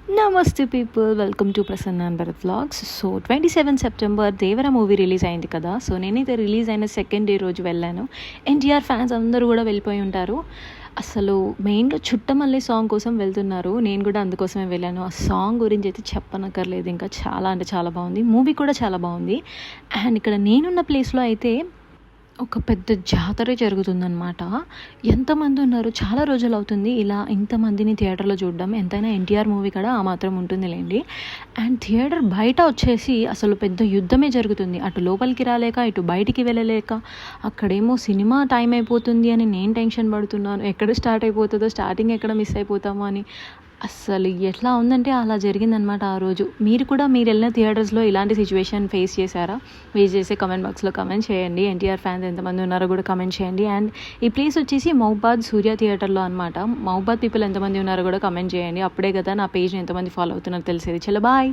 నమస్తే people, welcome to Prasanna and Bharat vlogs. So 27 September Devara movie release అయింది కదా. So నేనైతే రిలీజ్ అయిన సెకండ్ డే రోజు వెళ్ళాను. ఎన్టీఆర్ ఫ్యాన్స్ అందరూ కూడా వెళ్ళిపోయి ఉంటారు. అసలు మెయిన్గా చుట్టమల్లి సాంగ్ కోసం వెళ్తున్నారు. నేను కూడా అందుకోసమే వెళ్ళాను. ఆ సాంగ్ గురించి అయితే చెప్పనక్కర్లేదు, ఇంకా చాలా అంటే చాలా బాగుంది. మూవీ కూడా చాలా బాగుంది. అండ్ ఇక్కడ నేనున్న ప్లేస్లో అయితే ఒక పెద్ద జాతర జరుగుతుందనమాట. ఎంతమంది ఉన్నారు, చాలా రోజులు అవుతుంది ఇలా ఇంతమందిని థియేటర్లో చూడడం. ఎంతైనా ఎన్టీఆర్ మూవీ కూడా ఆ మాత్రం ఉంటుందిలేండి. అండ్ థియేటర్ బయట వచ్చేసి అసలు పెద్ద యుద్ధమే జరుగుతుంది. అటు లోపలికి రాలేక, ఇటు బయటికి వెళ్ళలేక, అక్కడేమో సినిమా టైం అయిపోతుంది అని నేను టెన్షన్ పడుతున్నాను. ఎక్కడ స్టార్ట్ అయిపోతుందో, స్టార్టింగ్ ఎక్కడ మిస్ అయిపోతామో అని. అస్సలు ఎట్లా ఉందంటే అలా జరిగిందనమాట ఆ రోజు. మీరు వెళ్ళిన థియేటర్స్లో ఇలాంటి సిచ్యువేషన్ ఫేస్ చేశారా? ఫేస్ చేసే కమెంట్ బాక్స్లో కమెంట్ చేయండి. ఎన్టీఆర్ ఫ్యాన్స్ ఎంతమంది ఉన్నారో కూడా కమెంట్ చేయండి. అండ్ ఈ ప్లేస్ వచ్చేసి మహబాద్ సూర్య థియేటర్లో అనమాట. మహబాద్ పీపుల్ ఎంతమంది ఉన్నారో కూడా కమెంట్ చేయండి. అప్పుడే కదా నా పేజ్ని ఎంతమంది ఫాలో అవుతున్నారో తెలిసేది. చలో బాయ్.